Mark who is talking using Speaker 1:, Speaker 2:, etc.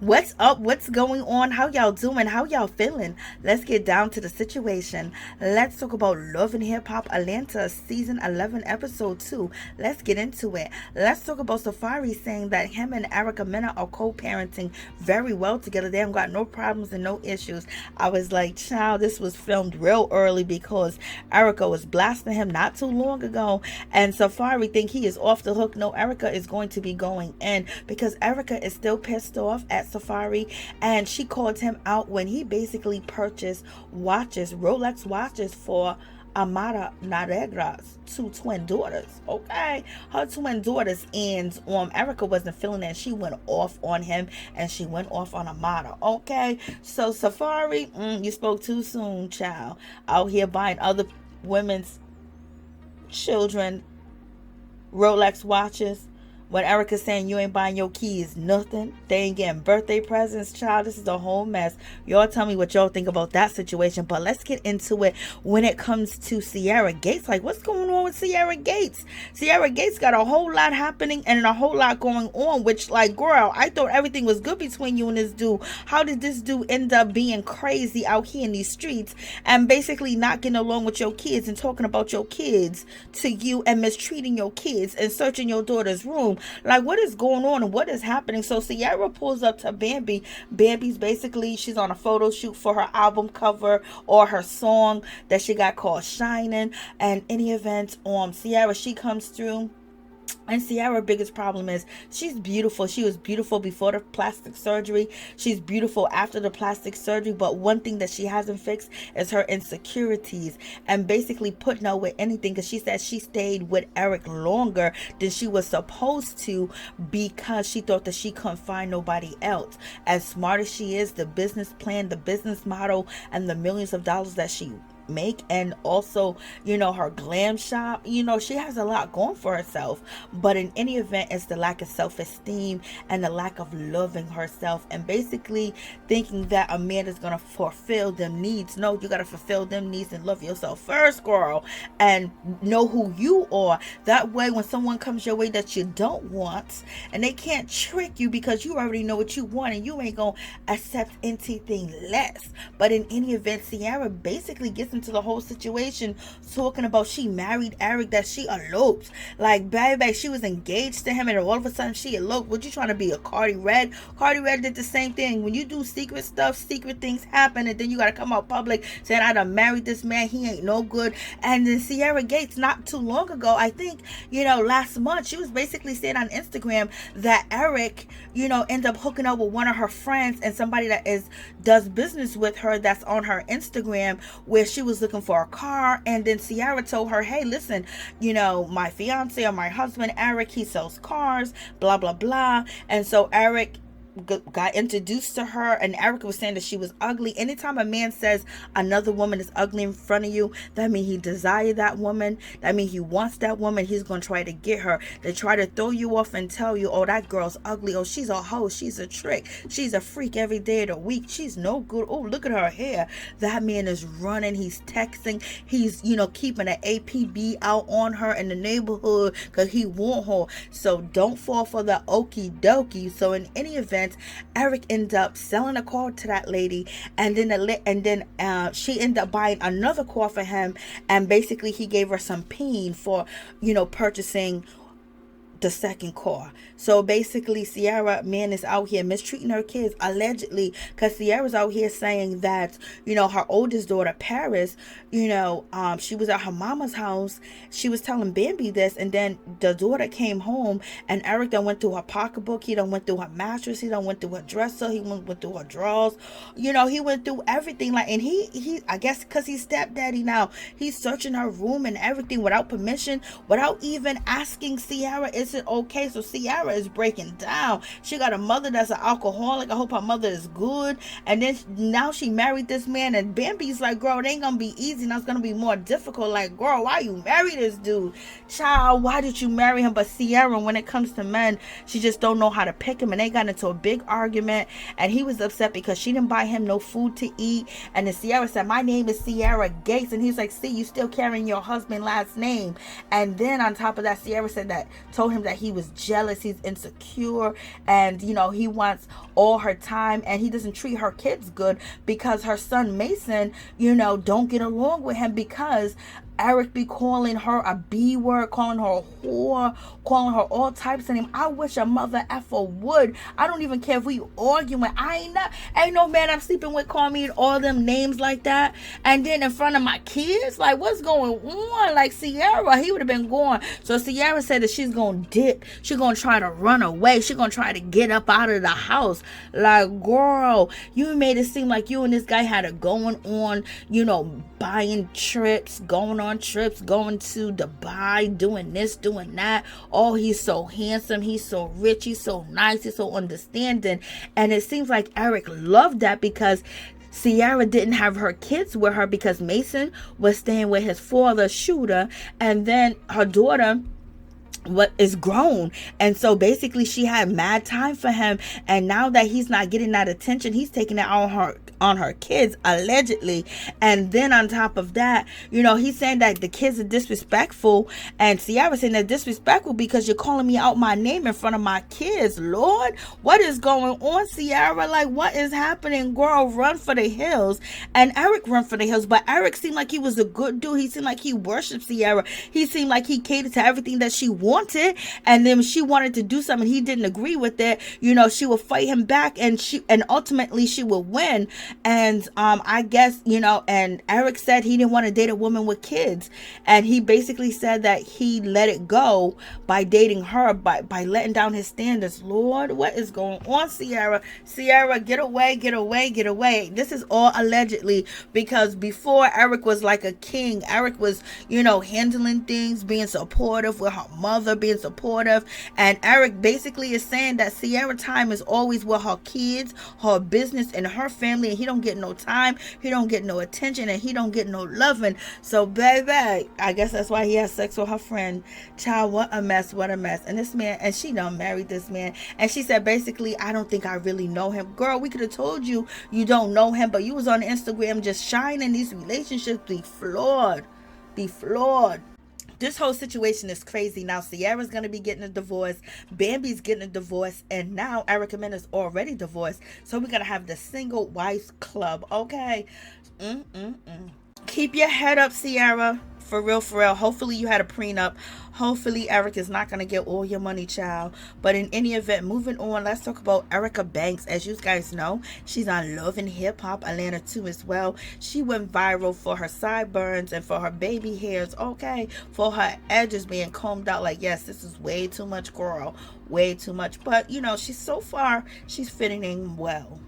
Speaker 1: What's up? What's going on? How y'all doing? How y'all feeling? Let's get down to the situation. Let's talk about Love and Hip Hop Atlanta Season 11 Episode 2. Let's get into it. Let's talk about Safari saying that him and Erica Mena are co-parenting very well together. They haven't got no problems and no issues. I was like, child, this was filmed real early because Erica was blasting him not too long ago. And Safari think he is off the hook. No, Erica is going to be going in because Erica is still pissed off at Safari, and she called him out when he basically purchased watches, Rolex watches for Amara Naregra's two twin daughters. Okay, her twin daughters, and Erica wasn't feeling that. She went off on him, and she went off on Amara. Okay, so Safari, you spoke too soon, child. Out here buying other women's children Rolex watches. When Erica's saying you ain't buying your kids nothing, they ain't getting birthday presents, child, this is a whole mess. Y'all tell me what y'all think about that situation. But let's get into it when it comes to Sierra Gates. Like, what's going on with Sierra Gates? Sierra Gates got a whole lot happening and a whole lot going on, which, like, girl, I thought everything was good between you and this dude. How did this dude end up being crazy out here in these streets and basically not getting along with your kids and talking about your kids to you and mistreating your kids and searching your daughter's room? Like, what is going on and what is happening? So Sierra pulls up to Bambi. Bambi's basically, she's on a photo shoot for her album cover or her song that she got called Shining. And any event, Sierra, she comes through. And Sierra's biggest problem is she's beautiful. She was beautiful before the plastic surgery. She's beautiful after the plastic surgery. But one thing that she hasn't fixed is her insecurities and basically putting up with anything, because she said she stayed with Eric longer than she was supposed to because she thought that she couldn't find nobody else. As smart as she is, the business plan, the business model, and the millions of dollars that she make, and also, you know, her glam shop, you know, she has a lot going for herself. But in any event, it's the lack of self-esteem and the lack of loving herself and basically thinking that a man is gonna fulfill them needs. No, you gotta fulfill them needs and love yourself first, girl, and know who you are. That way, when someone comes your way that you don't want, and they can't trick you because you already know what you want and you ain't gonna accept anything less. But in any event, Sierra basically gets into the whole situation talking about she married Eric, that she eloped. Like, baby, she was engaged to him and all of a sudden she eloped. What, you trying to be a Cardi Red? Cardi Red did the same thing. When you do secret stuff, secret things happen, and then you gotta come out public saying, I done married this man, he ain't no good. And then Sierra Gates, not too long ago, I think, you know, last month, she was basically saying on Instagram that Eric, you know, ended up hooking up with one of her friends and somebody that does business with her that's on her Instagram, where she was looking for a car. And then Sierra told her, hey, listen, you know, my fiance or my husband Eric, he sells cars, blah blah blah. And so Eric got introduced to her, and Erica was saying that she was ugly. Anytime a man says another woman is ugly in front of you, that means he desires that woman, that means he wants that woman. He's gonna try to get her. They try to throw you off and tell you, oh, that girl's ugly, oh, she's a hoe, she's a trick, she's a freak every day of the week, she's no good, oh, look at her hair. That man is running, he's texting, he's, you know, keeping an APB out on her in the neighborhood because he want her. So don't fall for the okie dokie. So in any event, Eric ended up selling a car to that lady, and then she ended up buying another car for him, and basically he gave her some peen for, you know, purchasing the second car. So basically Sierra, man, is out here mistreating her kids, allegedly, because Sierra's out here saying that, you know, her oldest daughter Paris, you know, she was at her mama's house, she was telling Bambi this, and then the daughter came home and Eric done went through her pocketbook, he done went through her mattress, he done went through her dresser, he went through her drawers, you know, he went through everything. Like, and he I guess because he's stepdaddy now, he's searching her room and everything without permission, without even asking Sierra, is it okay? So Sierra is breaking down. She got a mother that's an alcoholic. I hope her mother is good. And then now she married this man, and Bambi's like, girl, it ain't gonna be easy. Now it's gonna be more difficult. Like, girl, why you marry this dude? Child, why did you marry him? But Sierra, when it comes to men, she just don't know how to pick him. And they got into a big argument, and he was upset because she didn't buy him no food to eat. And then Sierra said, my name is Sierra Gates. And he's like, see, you still carrying your husband's last name. And then on top of that, Sierra said that, told him that he was jealous, he's insecure, and he wants all her time, and he doesn't treat her kids good because her son Mason don't get along with him because Eric be calling her a B word, calling her a whore, calling her all types of names. I wish a mother effer would. I don't even care if we arguing. Ain't no man I'm sleeping with call me all them names like that. And then in front of my kids, like, what's going on? Like, Sierra, he would have been gone. So Sierra said that she's going to dip. She's going to try to run away. She's going to try to get up out of the house. Like, girl, you made it seem like you and this guy had it going on, buying trips, going on trips, going to Dubai, doing this, doing that. Oh, he's so handsome, he's so rich, he's so nice, he's so understanding. And it seems like Eric loved that because Sierra didn't have her kids with her because Mason was staying with his father, Shooter, and then her daughter is grown, and so basically she had mad time for him. And now that he's not getting that attention, he's taking it on her kids, allegedly. And then on top of that, he's saying that the kids are disrespectful, and Sierra saying they're disrespectful because you're calling me out my name in front of my kids. Lord, what is going on, Sierra? Like, what is happening? Girl, run for the hills. And Eric run for the hills, but Eric seemed like he was a good dude. He seemed like he worshiped Sierra. He seemed like he catered to everything that she wanted. And then when she wanted to do something, he didn't agree with it, she would fight him back, and ultimately she would win. And I guess and Eric said he didn't want to date a woman with kids, and he basically said that he let it go by dating her, by letting down his standards. Lord, what is going on, Sierra? Get away. This is all allegedly, because before Eric was like a king. Eric was handling things, being supportive with her mother, being supportive. And Eric basically is saying that Sierra time is always with her kids, her business, and her family, and he don't get no time, he don't get no attention, and he don't get no loving. So baby, I guess that's why he has sex with her friend. Child, what a mess. And this man, and she done married this man, and she said basically, I don't think I really know him. Girl, we could have told you don't know him, but you was on Instagram just shining. These relationships be flawed. This whole situation is crazy. Now Sierra's going to be getting a divorce, Bambi's getting a divorce, and now Erica Mena's already divorced. So we're going to have the single wives club, okay? Keep your head up, Sierra. For real. Hopefully you had a prenup. Hopefully Eric is not going to get all your money, child. But in any event, moving on, let's talk about Erica Banks. As you guys know, she's on Love and Hip Hop Atlanta too as well. She went viral for her sideburns and for her baby hairs, okay? For her edges being combed out. Like, yes, this is way too much, girl. Way too much. But, she's so far, she's fitting in well.